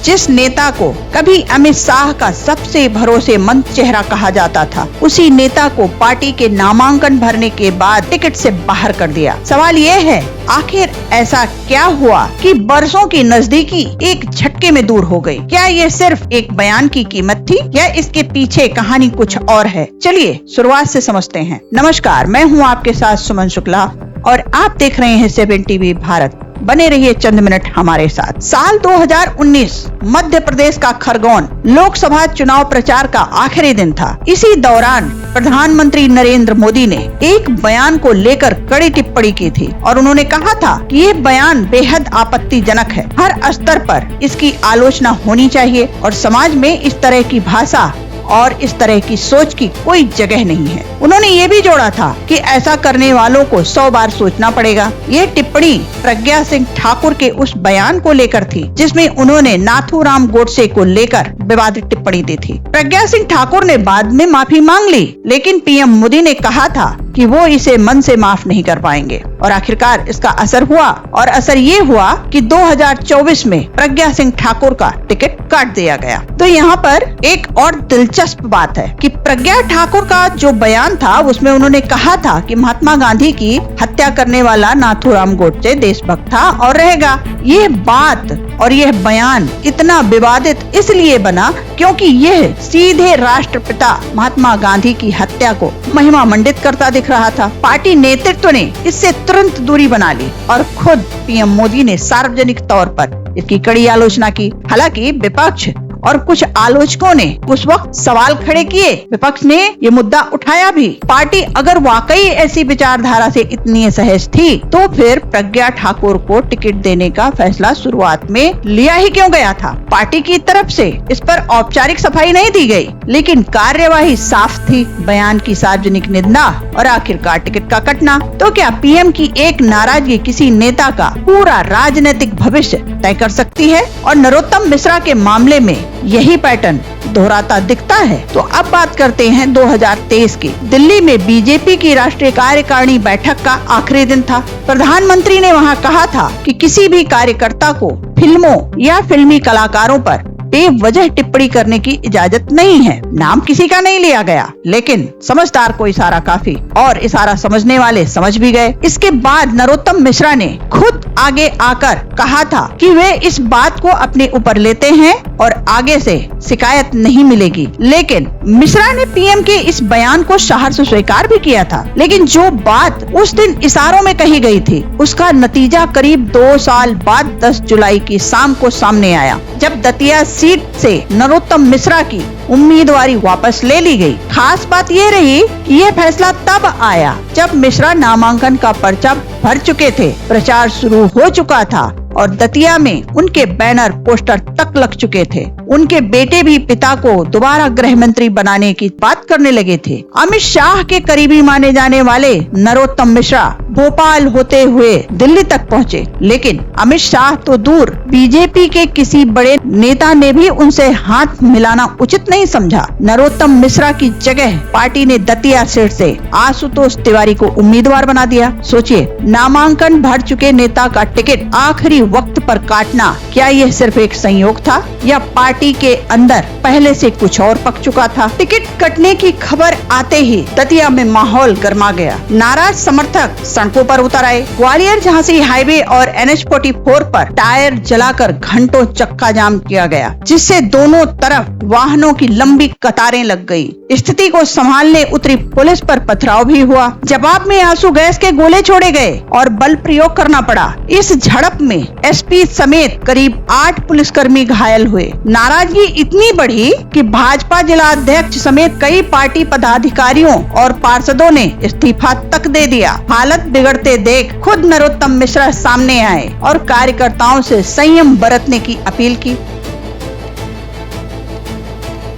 जिस नेता को कभी अमित शाह का सबसे भरोसेमंद चेहरा कहा जाता था, उसी नेता को पार्टी के नामांकन भरने के बाद टिकट से बाहर कर दिया। सवाल ये है, आखिर ऐसा क्या हुआ कि बरसों की नजदीकी एक झटके में दूर हो गई? क्या ये सिर्फ एक बयान की कीमत थी या इसके पीछे कहानी कुछ और है? चलिए शुरुआत से समझते हैं। नमस्कार, मैं हूँ आपके साथ सुमन शुक्ला और आप देख रहे हैं 7 टीवी भारत। बने रहिए चंद मिनट हमारे साथ। साल 2019 मध्य प्रदेश का खरगोन लोकसभा चुनाव प्रचार का आखिरी दिन था। इसी दौरान प्रधानमंत्री नरेंद्र मोदी ने एक बयान को लेकर कड़ी टिप्पणी की थी और उन्होंने कहा था कि ये बयान बेहद आपत्तिजनक है। हर स्तर पर इसकी आलोचना होनी चाहिए और समाज में इस तरह की भाषा और इस तरह की सोच की कोई जगह नहीं है। उन्होंने ये भी जोड़ा था कि ऐसा करने वालों को 100 बार सोचना पड़ेगा। ये टिप्पणी प्रज्ञा सिंह ठाकुर के उस बयान को लेकर थी जिसमें उन्होंने नाथूराम गोडसे को लेकर विवादित टिप्पणी दी थी। प्रज्ञा सिंह ठाकुर ने बाद में माफी मांग ली, लेकिन पीएम मोदी ने कहा था कि वो इसे मन से माफ नहीं कर पाएंगे और आखिरकार इसका असर हुआ और असर ये हुआ कि 2024 में प्रज्ञा सिंह ठाकुर का टिकट काट दिया गया। तो यहाँ पर एक और दिलचस्प बात है कि प्रज्ञा ठाकुर का जो बयान था उसमें उन्होंने कहा था कि महात्मा गांधी की हत्या करने वाला नाथूराम गोडसे देशभक्त था और रहेगा। ये बात और यह बयान इतना विवादित इसलिए बना क्योंकि यह सीधे राष्ट्रपिता महात्मा गांधी की हत्या को महिमा मंडित करता दिख रहा था। पार्टी नेतृत्व ने इससे तुरंत दूरी बना ली और खुद पीएम मोदी ने सार्वजनिक तौर पर इसकी कड़ी आलोचना की। हालांकि विपक्ष और कुछ आलोचकों ने उस वक्त सवाल खड़े किए। विपक्ष ने ये मुद्दा उठाया भी। पार्टी अगर वाकई ऐसी विचारधारा से इतनी सहज थी तो फिर प्रज्ञा ठाकुर को टिकट देने का फैसला शुरुआत में लिया ही क्यों गया था? पार्टी की तरफ से इस पर औपचारिक सफाई नहीं दी गई, लेकिन कार्यवाही साफ थी। बयान की सार्वजनिक निंदा और आखिरकार टिकट का कटना। तो क्या पीएम की एक नाराजगी किसी नेता का पूरा राजनीतिक भविष्य तय कर सकती है? और नरोत्तम मिश्रा के मामले में यही पैटर्न दोहराता दिखता है। तो अब बात करते हैं 2023 की। दिल्ली में बीजेपी की राष्ट्रीय कार्यकारिणी बैठक का आखिरी दिन था। प्रधानमंत्री ने वहां कहा था कि किसी भी कार्यकर्ता को फिल्मों या फिल्मी कलाकारों पर बेवजह टिप्पणी करने की इजाजत नहीं है। नाम किसी का नहीं लिया गया, लेकिन समझदार को इशारा काफी और इशारा समझने वाले समझ भी गए। इसके बाद नरोत्तम मिश्रा ने खुद आगे आकर कहा था कि वे इस बात को अपने ऊपर लेते हैं और आगे से शिकायत नहीं मिलेगी। लेकिन मिश्रा ने पीएम के इस बयान को सहर्ष स्वीकार भी किया था, लेकिन जो बात उस दिन इशारों में कही गई थी उसका नतीजा करीब 2 साल बाद 10 जुलाई की शाम को सामने आया, जब दतिया सीट से नरोत्तम मिश्रा की उम्मीदवारी वापस ले ली गई। खास बात ये रही कि ये फैसला तब आया जब मिश्रा नामांकन का पर्चा भर चुके थे, प्रचार शुरू हो चुका था और दतिया में उनके बैनर पोस्टर तक लग चुके थे। उनके बेटे भी पिता को दोबारा गृह मंत्री बनाने की बात करने लगे थे। अमित शाह के करीबी माने जाने वाले नरोत्तम मिश्रा भोपाल होते हुए दिल्ली तक पहुँचे, लेकिन अमित शाह तो दूर, बीजेपी के किसी बड़े नेता ने भी उनसे हाथ मिलाना उचित नहीं समझा। नरोत्तम मिश्रा की जगह पार्टी ने दतिया सीट से आशुतोष तिवारी को उम्मीदवार बना दिया। सोचिए, नामांकन भर चुके नेता का टिकट आखिरी वक्त पर काटना, क्या यह सिर्फ एक संयोग था या पार्टी के अंदर पहले से कुछ और पक चुका था? टिकट कटने की खबर आते ही दतिया में माहौल गर्मा गया। नाराज समर्थक सड़कों पर उतर आए। ग्वालियर झांसी हाईवे और NH-44 पर टायर जलाकर घंटों चक्का जाम किया गया, जिससे दोनों तरफ वाहनों की लंबी कतारें लग गई। स्थिति को संभालने उतरी पुलिस पर पथराव भी हुआ। जवाब में आंसू गैस के गोले छोड़े गए और बल प्रयोग करना पड़ा। इस झड़प में एसपी समेत करीब 8 पुलिसकर्मी घायल हुए। नाराजगी इतनी बढ़ी कि भाजपा जिला अध्यक्ष समेत कई पार्टी पदाधिकारियों और पार्षदों ने इस्तीफा तक दे दिया। हालत बिगड़ते देख खुद नरोत्तम मिश्रा सामने आए और कार्यकर्ताओं से संयम बरतने की अपील की।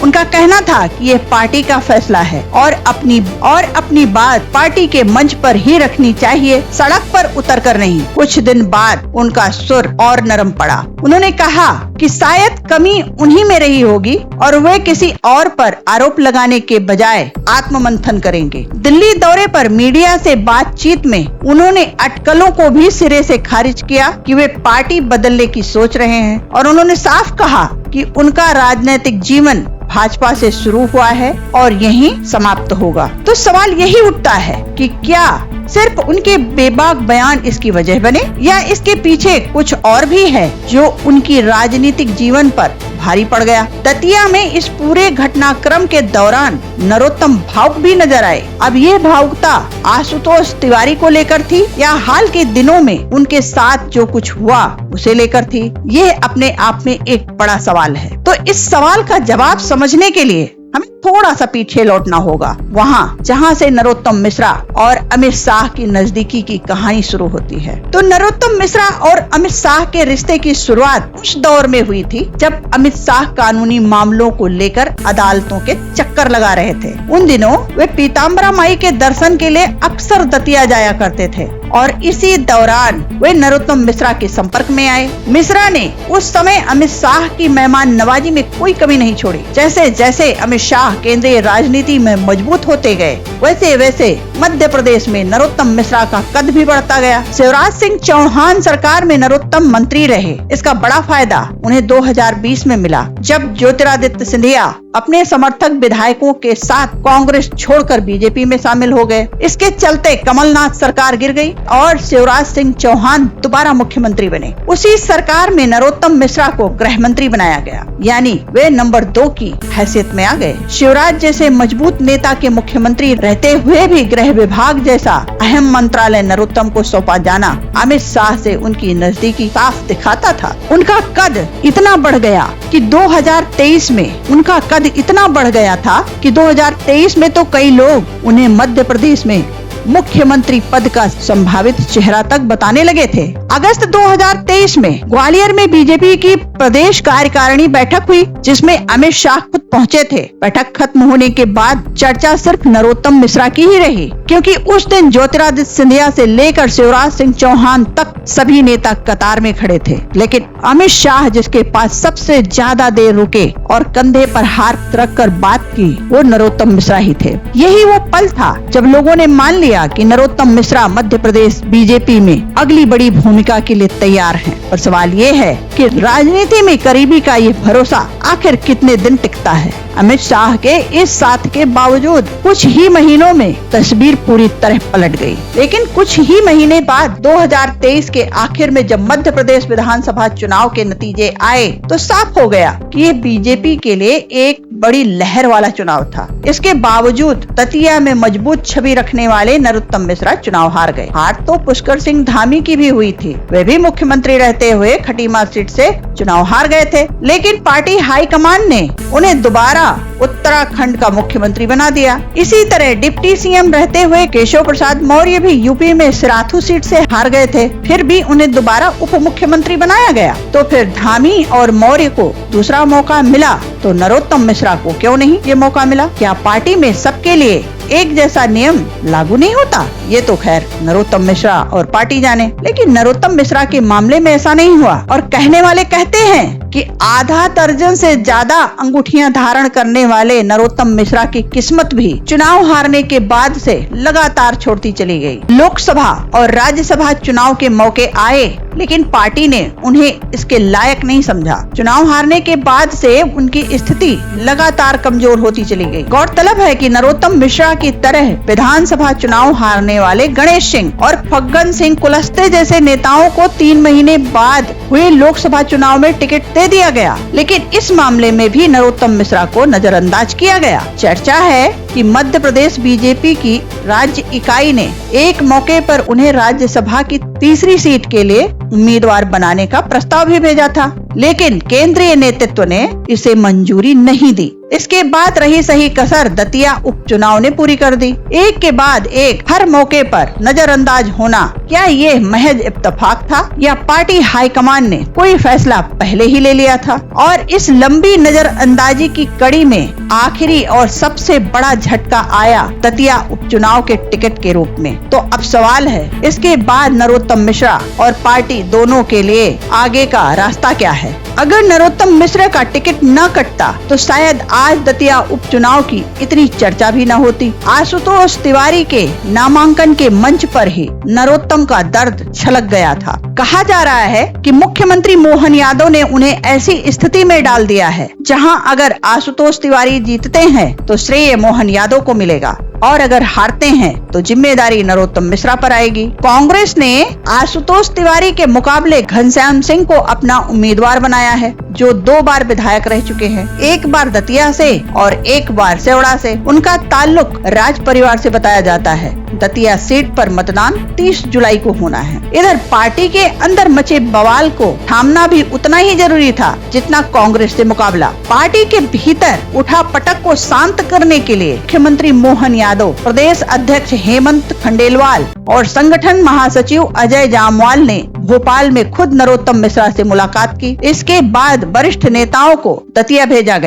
उनका कहना था कि यह पार्टी का फैसला है और अपनी बात पार्टी के मंच पर ही रखनी चाहिए, सड़क पर उतर कर नहीं। कुछ दिन बाद उनका सुर और नरम पड़ा। उन्होंने कहा कि शायद कमी उन्हीं में रही होगी और वे किसी और पर आरोप लगाने के बजाय आत्ममंथन करेंगे। दिल्ली दौरे पर मीडिया से बातचीत में उन्होंने अटकलों को भी सिरे से खारिज किया कि वे पार्टी बदलने की सोच रहे हैं और उन्होंने साफ कहा कि उनका राजनीतिक जीवन भाजपा से शुरू हुआ है और यहीं समाप्त होगा। तो सवाल यही उठता है कि क्या सिर्फ उनके बेबाक बयान इसकी वजह बने या इसके पीछे कुछ और भी है जो उनकी राजनीतिक जीवन पर भारी पड़ गया। दतिया में इस पूरे घटनाक्रम के दौरान नरोत्तम भावुक भी नजर आए। अब ये भावुकता आशुतोष तिवारी को लेकर थी या हाल के दिनों में उनके साथ जो कुछ हुआ उसे लेकर थी, ये अपने आप में एक बड़ा सवाल है। तो इस सवाल का जवाब समझने के लिए हमें थोड़ा सा पीछे लौटना होगा, वहाँ जहाँ से नरोत्तम मिश्रा और अमित शाह की नजदीकी की कहानी शुरू होती है। तो नरोत्तम मिश्रा और अमित शाह के रिश्ते की शुरुआत उस दौर में हुई थी जब अमित शाह कानूनी मामलों को लेकर अदालतों के चक्कर लगा रहे थे। उन दिनों वे पीताम्बरा माई के दर्शन के लिए अक्सर दतिया जाया करते थे और इसी दौरान वे नरोत्तम मिश्रा के संपर्क में आए। मिश्रा ने उस समय अमित शाह की मेहमान नवाजी में कोई कमी नहीं छोड़ी। जैसे जैसे अमित शाह केंद्रीय राजनीति में मजबूत होते गए वैसे वैसे मध्य प्रदेश में नरोत्तम मिश्रा का कद भी बढ़ता गया। शिवराज सिंह चौहान सरकार में नरोत्तम मंत्री रहे। इसका बड़ा फायदा उन्हें 2020 में मिला जब ज्योतिरादित्य सिंधिया अपने समर्थक विधायकों के साथ कांग्रेस छोड़कर बीजेपी में शामिल हो गए। इसके चलते कमलनाथ सरकार गिर गई और शिवराज सिंह चौहान दोबारा मुख्यमंत्री बने। उसी सरकार में नरोत्तम मिश्रा को गृह मंत्री बनाया गया, यानी वे नंबर 2 की हैसियत में आ गए। शिवराज जैसे मजबूत नेता के मुख्यमंत्री रहते हुए भी गृह विभाग जैसा अहम मंत्रालय नरोत्तम को सौंपा जाना अमित शाह से उनकी नजदीकी साफ दिखाता था। उनका कद इतना बढ़ गया कि 2023 में उनका कद इतना बढ़ गया था कि 2023 में तो कई लोग उन्हें मध्य प्रदेश में मुख्यमंत्री पद का संभावित चेहरा तक बताने लगे थे। अगस्त 2023 में ग्वालियर में बीजेपी की प्रदेश कार्यकारिणी बैठक हुई जिसमें अमित शाह खुद पहुंचे थे। बैठक खत्म होने के बाद चर्चा सिर्फ नरोत्तम मिश्रा की ही रही, क्योंकि उस दिन ज्योतिरादित्य सिंधिया से लेकर शिवराज सिंह चौहान तक सभी नेता कतार में खड़े थे। लेकिन अमित शाह जिसके पास सबसे ज्यादा देर रुके और कंधे पर हाथ रखकर बात की वो नरोत्तम मिश्रा ही थे। यही वो पल था जब लोगों ने मान लिया कि नरोत्तम मिश्रा मध्य प्रदेश बीजेपी में अगली बड़ी भूमिका के लिए तैयार हैं। और सवाल ये है कि राजनीति में करीबी का ये भरोसा आखिर कितने दिन टिकता है। अमित शाह के इस साथ के बावजूद कुछ ही महीनों में तस्वीर पूरी तरह पलट गई। लेकिन कुछ ही महीने बाद 2023 के आखिर में जब मध्य प्रदेश विधानसभा चुनाव के नतीजे आए तो साफ हो गया कि ये बीजेपी के लिए एक बड़ी लहर वाला चुनाव था। इसके बावजूद दतिया में मजबूत छवि रखने वाले नरोत्तम मिश्रा चुनाव हार गए। हार तो पुष्कर सिंह धामी की भी हुई थी, वे भी मुख्यमंत्री रहते हुए खटीमा सीट से चुनाव हार गए थे। लेकिन पार्टी हाईकमान ने उन्हें दोबारा उत्तराखंड का मुख्यमंत्री बना दिया। इसी तरह डिप्टी सीएम रहते हुए केशव प्रसाद मौर्य भी यूपी में सिराथू सीट से हार गए थे, फिर भी उन्हें दोबारा उप मुख्यमंत्री बनाया गया। तो फिर धामी और मौर्य को दूसरा मौका मिला तो नरोत्तम मिश्रा को क्यों नहीं ये मौका मिला? क्या पार्टी में सबके लिए एक जैसा नियम लागू नहीं होता? ये तो खैर नरोत्तम मिश्रा और पार्टी जाने। लेकिन नरोत्तम मिश्रा के मामले में ऐसा नहीं हुआ और कहने वाले कहते हैं कि आधा दर्जन से ज्यादा अंगूठियां धारण करने वाले नरोत्तम मिश्रा की किस्मत भी चुनाव हारने के बाद से लगातार छोड़ती चली गई। लोकसभा और राज्यसभा चुनाव के मौके आए लेकिन पार्टी ने उन्हें इसके लायक नहीं समझा। चुनाव हारने के बाद से उनकी स्थिति लगातार कमजोर होती चली गई। गौरतलब है कि नरोत्तम मिश्रा की तरह विधानसभा चुनाव हारने वाले गणेश सिंह और फग्गन सिंह कुलस्ते जैसे नेताओं को 3 महीने बाद हुए लोकसभा चुनाव में टिकट दे दिया गया, लेकिन इस मामले में भी नरोत्तम मिश्रा को नजरअंदाज किया गया। चर्चा है कि मध्य प्रदेश बीजेपी की राज्य इकाई ने एक मौके पर उन्हें राज्यसभा की तीसरी सीट के लिए उम्मीदवार बनाने का प्रस्ताव भी भेजा था। लेकिन केंद्रीय नेतृत्व ने इसे मंजूरी नहीं दी। इसके बाद रही सही कसर दतिया उपचुनाव ने पूरी कर दी। एक के बाद एक हर मौके पर नजरअंदाज होना, क्या ये महज इत्तेफाक था या पार्टी हाईकमान ने कोई फैसला पहले ही ले लिया था? और इस लंबी नजरअंदाजी की कड़ी में आखिरी और सबसे बड़ा झटका आया दतिया उपचुनाव के टिकट के रूप में। तो अब सवाल है, इसके बाद नरोत्तम मिश्रा और पार्टी दोनों के लिए आगे का रास्ता क्या है? अगर नरोत्तम मिश्रा का टिकट न कटता तो शायद आज दतिया उपचुनाव की इतनी चर्चा भी न होती। आशुतोष तिवारी के नामांकन के मंच पर ही नरोत्तम का दर्द छलक गया था। कहा जा रहा है कि मुख्यमंत्री मोहन यादव ने उन्हें ऐसी स्थिति में डाल दिया है जहां अगर आशुतोष तिवारी जीतते हैं तो श्रेय मोहन यादव को मिलेगा और अगर हारते हैं तो जिम्मेदारी नरोत्तम मिश्रा पर आएगी। कांग्रेस ने आशुतोष तिवारी के मुकाबले घनश्याम सिंह को अपना उम्मीदवार बनाया है, जो 2 बार विधायक रह चुके हैं, एक बार दतिया से और एक बार सेवड़ा से। उनका ताल्लुक राज परिवार से बताया जाता है। दतिया सीट पर मतदान 30 जुलाई को होना है। इधर पार्टी के अंदर मचे बवाल को थामना भी उतना ही जरूरी था जितना कांग्रेस से मुकाबला। पार्टी के भीतर उठा पटक को शांत करने के लिए मुख्यमंत्री मोहन यादव, प्रदेश अध्यक्ष हेमंत खंडेलवाल और संगठन महासचिव अजय जामवाल ने भोपाल में खुद नरोत्तम मिश्रा से मुलाकात की। इसके बाद वरिष्ठ नेताओं को दतिया भेजा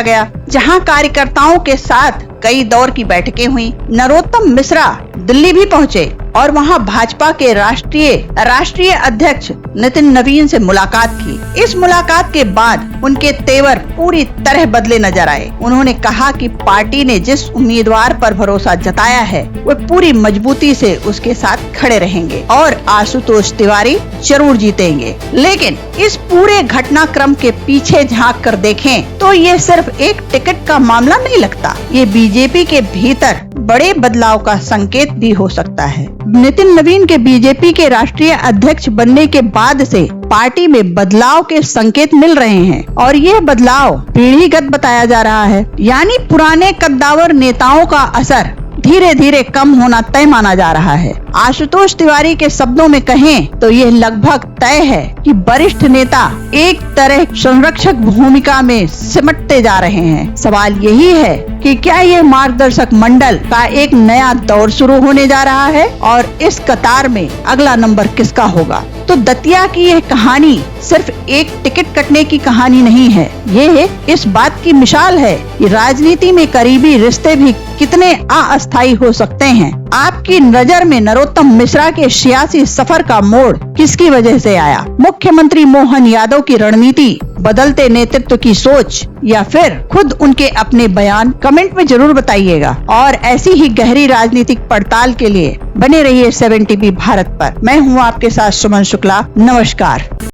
गया जहां कार्यकर्ताओं के साथ कई दौर की बैठकें हुई। नरोत्तम मिश्रा दिल्ली भी पहुंचे और वहां भाजपा के राष्ट्रीय अध्यक्ष नितिन नवीन से मुलाकात की। इस मुलाकात के बाद उनके तेवर पूरी तरह बदले नजर आए। उन्होंने कहा कि पार्टी ने जिस उम्मीदवार पर भरोसा जताया है वे पूरी मजबूती से उसके साथ खड़े रहेंगे और आशुतोष तिवारी जरूर जीतेंगे। लेकिन इस पूरे घटनाक्रम के पीछे झांक कर देखें तो ये सिर्फ एक टिकट का मामला नहीं लगता, ये बीजेपी के भीतर बड़े बदलाव का संकेत भी हो सकता है। नितिन नवीन के बीजेपी के राष्ट्रीय अध्यक्ष बनने के बाद से पार्टी में बदलाव के संकेत मिल रहे हैं और ये बदलाव पीढ़ीगत बताया जा रहा है, यानी पुराने कद्दावर नेताओं का असर धीरे धीरे कम होना तय माना जा रहा है। आशुतोष तिवारी के शब्दों में कहें तो यह लगभग तय है कि वरिष्ठ नेता एक तरह संरक्षक भूमिका में सिमटते जा रहे हैं। सवाल यही है कि क्या ये मार्गदर्शक मंडल का एक नया दौर शुरू होने जा रहा है और इस कतार में अगला नंबर किसका होगा? तो दतिया की यह कहानी सिर्फ एक टिकट कटने की कहानी नहीं है, ये इस बात की मिसाल है कि राजनीति में करीबी रिश्ते भी कितने अस्थायी हो सकते हैं। आपकी नजर में नरोत्तम मिश्रा के सियासी सफर का मोड़ किसकी वजह से आया? मुख्यमंत्री मोहन यादव की रणनीति, बदलते नेतृत्व की सोच या फिर खुद उनके अपने बयान? कमेंट में जरूर बताइएगा और ऐसी ही गहरी राजनीतिक पड़ताल के लिए बने रहिए 7 टीवी भारत पर। मैं हूँ आपके साथ सुमन शुक्ला। नमस्कार।